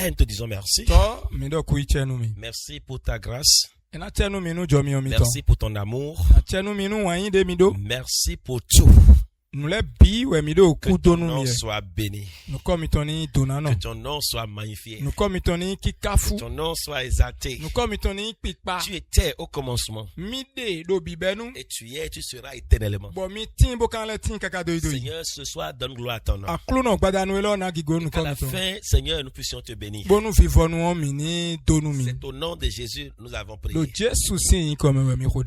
nous te disons merci. Merci pour ta grâce. Merci pour ton amour. Merci pour tout. Que ton nom soit béni. Que ton nom soit magnifié. Que ton nom soit exalté. Tu étais au commencement. Et tu es, tu seras éternellement. Seigneur, ce soir, donne gloire à ton nom. Qu'à la fin, Seigneur, nous puissions te bénir. C'est au nom de Jésus nous avons prié.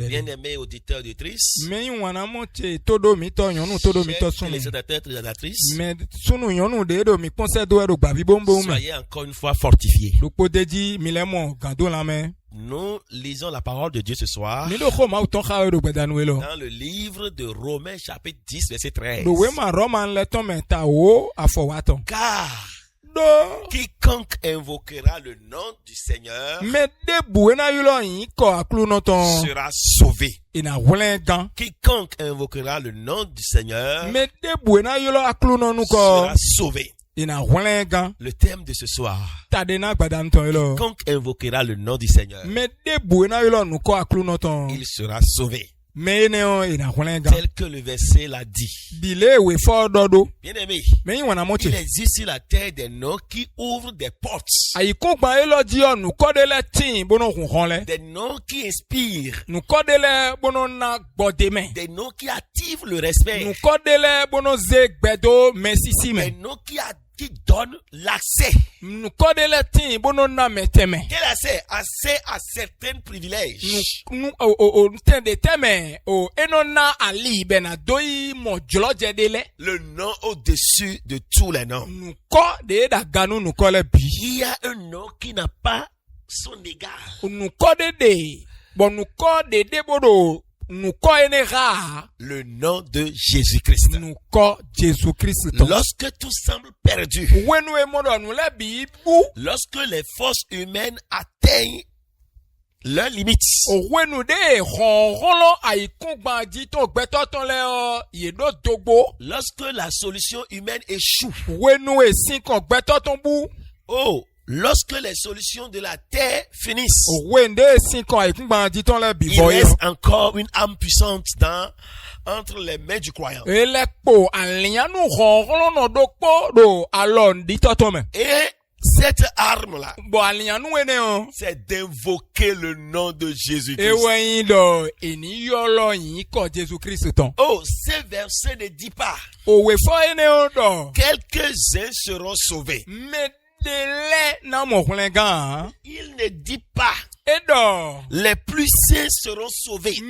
Bien-aimés auditeurs et auditrices, chers téléspectateurs et téléspectatrices, soyez encore une fois fortifiés. Nous lisons la parole de Dieu ce soir dans le livre de Romains chapitre 10 verset 13. Car quiconque invoquera le nom du Seigneur sera sauvé. Quiconque invoquera le nom du Seigneur sera sauvé. Le thème de ce soir. Quiconque invoquera le nom du Seigneur, il sera sauvé. Tel que le verset l'a dit. Bien-aimé, il existe sur la terre des noms qui ouvrent des portes. Des noms qui inspirent. Des noms qui activent le respect. Des noms qui donne l'accès. Quel accès? Accès à certains privilèges. Le nom au-dessus de tous les noms. Il y a un nom qui n'a pas son égal. Le nom de Jésus-Christ. Lorsque tout semble perdu, lorsque les forces humaines atteignent leurs limites, lorsque la solution humaine échoue, lorsque les solutions de la terre finissent, il reste encore une âme puissante entre les mains du croyant. Et cette arme-là, c'est d'invoquer le nom de Jésus-Christ. Ce verset ne dit pas quelques-uns seront sauvés. Il ne dit pas les plus saints seront sauvés. Ce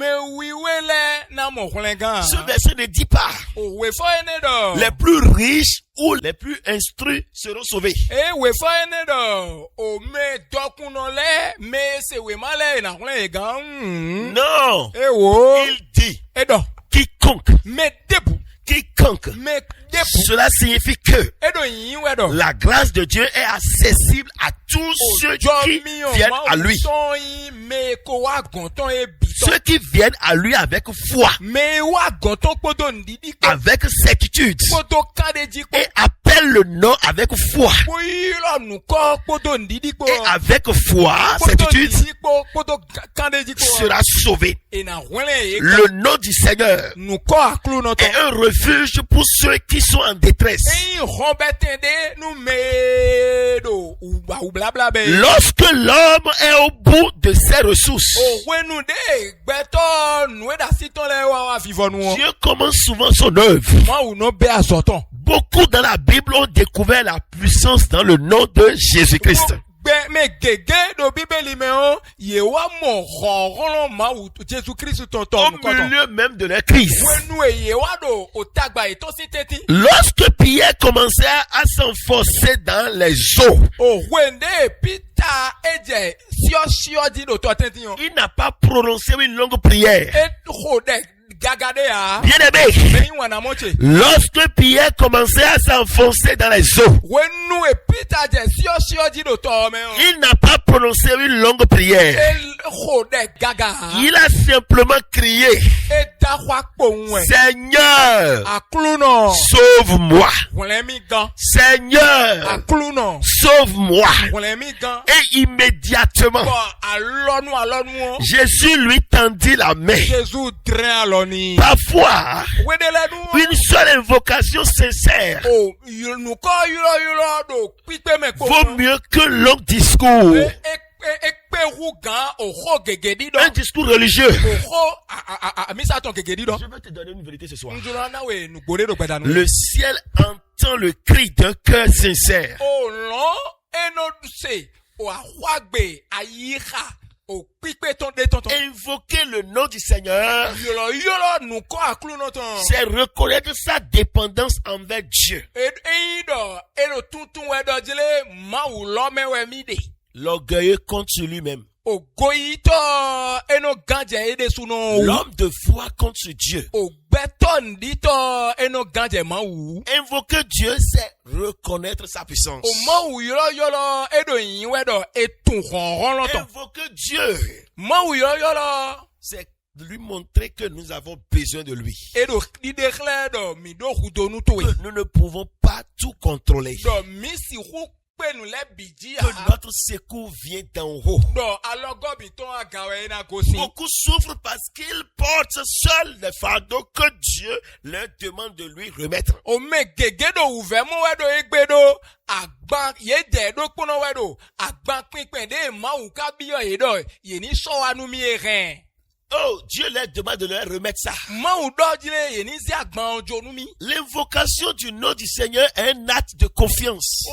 verset ne dit pas les plus riches ou les plus instruits seront sauvés. Non. Il dit quiconque. Cela signifie que la grâce de Dieu est accessible à tous ceux qui viennent à lui. Ceux qui viennent à lui avec foi, avec certitude, et appellent le nom avec foi. Et avec foi, certitude, sera sauvé. Le nom du Seigneur est un refuge pour ceux qui sont en détresse. Lorsque l'homme est au bout de ses ressources, Dieu commence souvent son œuvre. Beaucoup dans la Bible ont découvert la puissance dans le nom de Jésus-Christ. Au milieu même de la crise, lorsque Pierre commençait à s'enfoncer dans les eaux, il n'a pas prononcé une longue prière. Bien-aimé, lorsque Pierre commençait à s'enfoncer dans les eaux, il n'a pas prononcé une longue prière. Il a simplement crié, Seigneur, sauve-moi. Seigneur, sauve-moi. Et immédiatement, Jésus lui tendit la main. Parfois, une seule invocation sincère vaut mieux que long discours. Un discours religieux. Je vais te donner une vérité ce soir. Le ciel entend le cri d'un cœur sincère. Invoquer le nom du Seigneur, c'est reconnaître sa dépendance envers Dieu. L'orgueilleux compte sur lui-même. L'homme de foi compte sur Dieu. Invoquer Dieu, c'est reconnaître sa puissance. Invoquer Dieu, c'est lui montrer que nous avons besoin de lui. Que nous ne pouvons pas tout contrôler. Que notre secours vient d'en haut. Beaucoup souffrent parce qu'ils portent seuls les fardeaux que Dieu leur demande de lui remettre. Oh, Dieu leur demande de leur remettre ça. L'invocation du nom du Seigneur est un acte de confiance.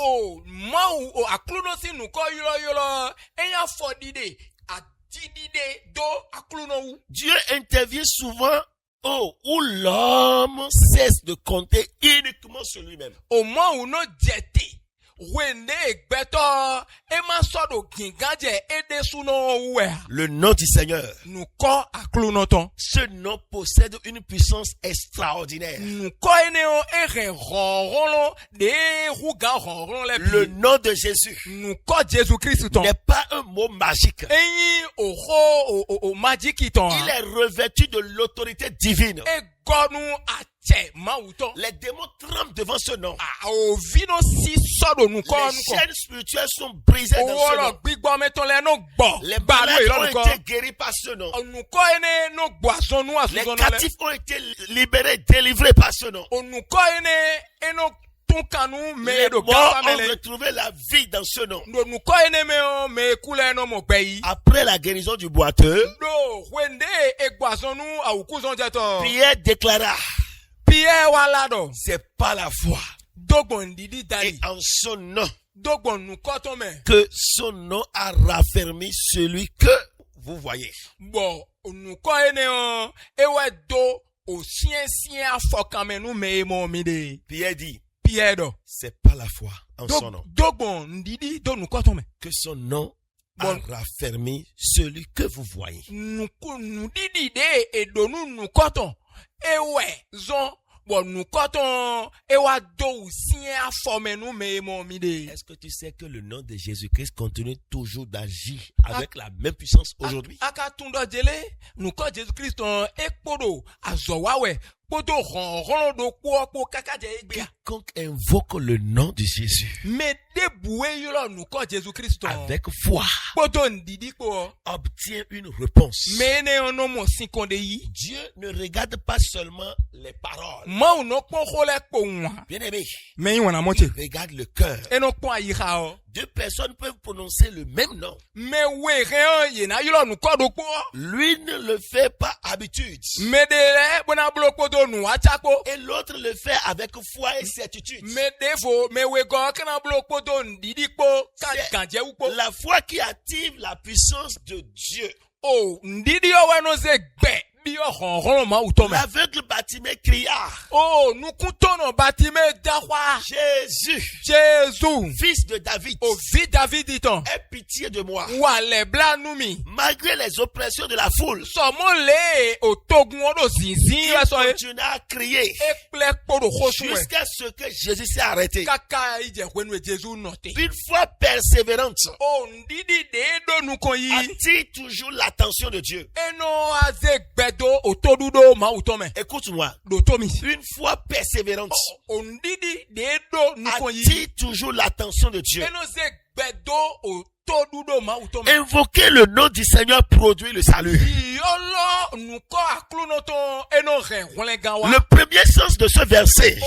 Dieu intervient souvent où l'homme cesse de compter uniquement sur lui-même. Le nom du Seigneur. Ce nom possède une puissance extraordinaire. Le nom de Jésus n'est pas un mot magique. Il est revêtu de l'autorité divine. Les démons tremblent devant ce nom. Les chaînes spirituelles sont brisées dans ce nom. Les malades ont été guéris par ce nom. Les captifs ont été libérés, délivrés par ce nom. Les morts ont retrouvé la vie dans ce nom. Après la guérison du boiteux, Pierre déclara, c'est pas la foi. Et en son nom, que son nom a raffermi celui que vous voyez. Pierre dit, c'est pas la foi en son nom. Que son nom a raffermi celui que vous voyez. Est-ce que tu sais que le nom de Jésus-Christ continue toujours d'agir avec la même puissance aujourd'hui? Quiconque invoque le nom de Jésus avec foi obtient une réponse. Dieu ne regarde pas seulement les paroles. Bien aimé, il regarde le cœur. Deux personnes peuvent prononcer le même nom. L'une ne le fait pas habitude. Et l'autre le fait avec foi et certitude. C'est la foi qui active la puissance de Dieu. L'aveugle Bartimée cria. Oh, nous comptons Bartimée d'avoir. Jésus, fils de David, aie pitié de moi. Malgré les oppressions de la foule, il continua à crier jusqu'à ce que Jésus s'est arrêté. Une foi persévérante attire toujours l'attention de Dieu. Écoute-moi. Une foi persévérante attire toujours l'attention de Dieu. Invoquer le nom du Seigneur produit le salut. Le premier sens de ce verset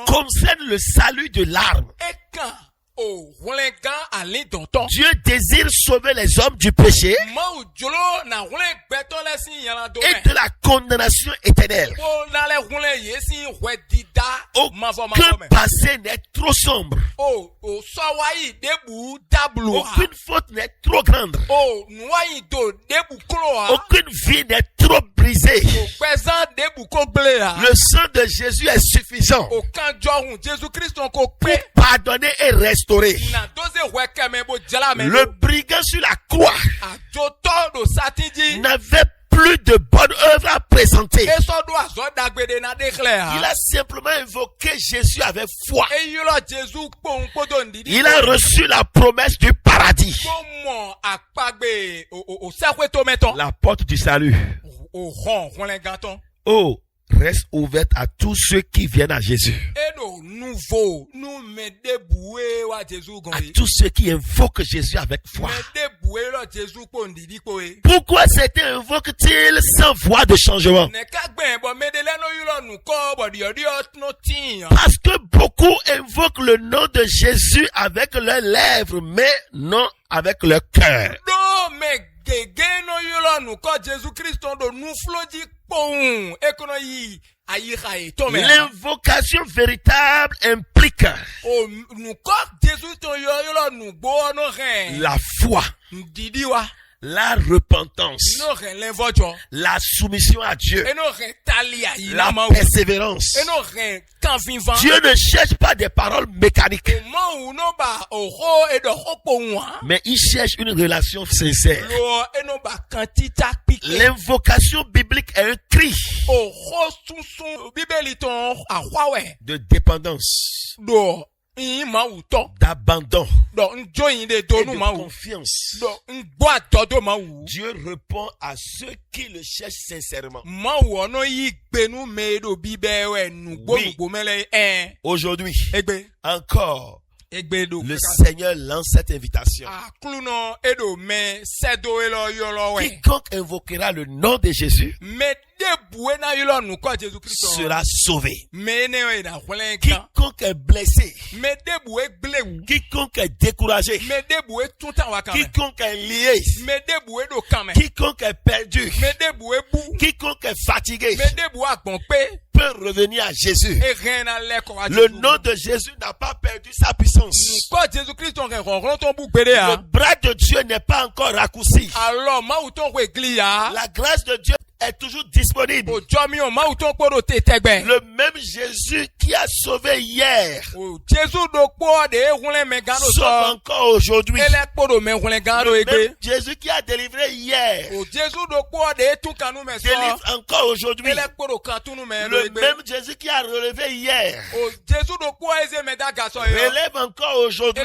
concerne le salut de l'âme. Dieu désire sauver les hommes du péché et de la condamnation éternelle. Aucun passé n'est trop sombre. Aucune faute n'est trop grande. Aucune vie n'est trop brisée. Le sang de Jésus est suffisant pour pardonner et restaurer. Le brigand sur la croix n'avait plus de bonne œuvre à présenter. Il a simplement invoqué Jésus avec foi. Il a reçu la promesse du paradis. La porte du salut. Oh, reste ouverte à tous ceux qui viennent à Jésus. À tous ceux qui invoquent Jésus avec foi. Pourquoi certains invoquent-ils sans voie de changement? Parce que beaucoup invoquent le nom de Jésus avec leurs lèvres, mais non avec leur cœur. L'invocation véritable implique la foi, la repentance, la soumission à Dieu, la persévérance. Dieu ne cherche pas des paroles mécaniques, mais il cherche une relation sincère. L'invocation biblique est un cri de dépendance, d'abandon et de confiance. Dieu répond à ceux qui le cherchent sincèrement. Oui. Aujourd'hui, encore, le Seigneur lance cette invitation. Quiconque invoquera le nom de Jésus sera sauvé. Quiconque est blessé, quiconque est découragé, quiconque est lié, quiconque est perdu, quiconque est fatigué peut revenir à Jésus. Le nom de Jésus n'a pas perdu sa puissance. Le bras de Dieu n'est pas encore raccourci. La grâce de Dieu est toujours disponible. Le même Jésus qui a sauvé hier sauve encore aujourd'hui. Le même Jésus qui a délivré hier délivre encore aujourd'hui. Le même Jésus qui a relevé hier relève encore aujourd'hui.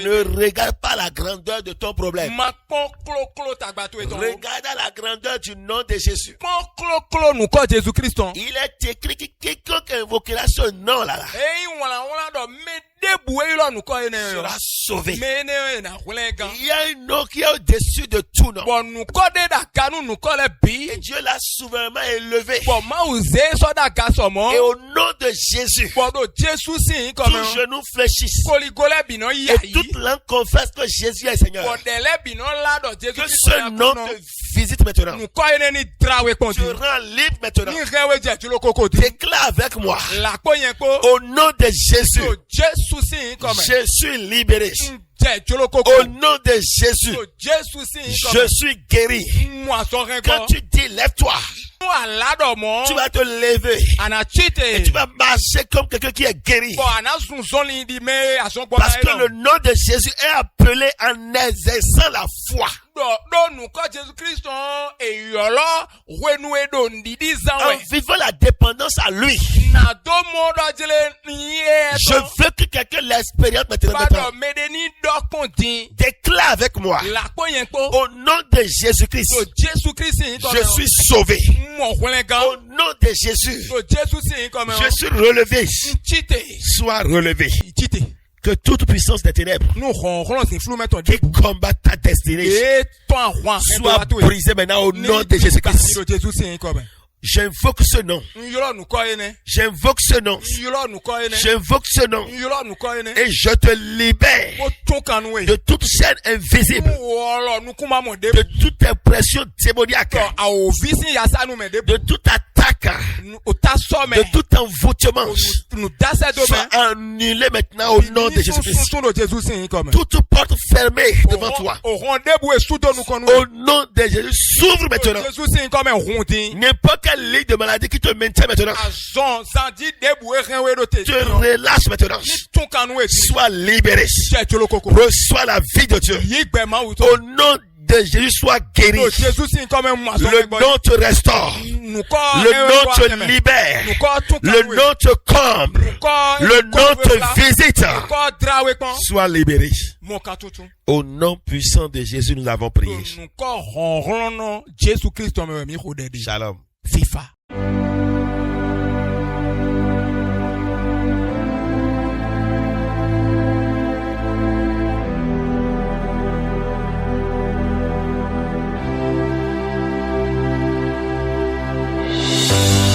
Ne regarde pas la grandeur de ton problème. Regarde la grandeur du nom de Jésus. Il est écrit que quiconque invoquera ce nom-là sera sauvé. Il y a un nom qui est au-dessus de tout nom. Et Dieu l'a souverainement élevé. Et au nom de Jésus, tout genou fléchisse et toute langue confesse que Jésus est Seigneur. Que ce nom te visite maintenant. Tu rends libre maintenant. Déclare avec moi. Au nom de Jésus. Je suis libéré. Au nom de Jésus, je suis guéri. Quand tu dis lève-toi, tu vas te lever et tu vas marcher comme quelqu'un qui est guéri. Parce que le nom de Jésus est appelé en exerçant la foi. En vivant la dépendance à lui. Je veux que quelqu'un l'expérimente maintenant. Déclare avec moi. Au nom de Jésus-Christ, je suis sauvé. Au nom de Jésus, je suis relevé. Sois relevé. Que toute puissance des ténèbres qui combat ta destinée soit brisée maintenant au nom de Jésus-Christ. J'invoque ce nom. J'invoque ce nom. J'invoque ce nom. Et je te libère de toute chaîne invisible, de toute impression démoniaque, de toute attaque, de tout envoûtement. Sois annulé maintenant au nom de Jésus-Christ. Toute porte fermée devant toi, au nom de Jésus, s'ouvre maintenant. N'importe quelle ligne de maladie qui te maintient maintenant, te relâche maintenant. Sois libéré. Reçois la vie de Dieu. Au nom de Jésus, sois guéri. Le nom te restaure. Le nom te libère. Le nom te comble. Le nom te visite. Sois libéré. Au nom puissant de Jésus, nous avons prié. Shalom.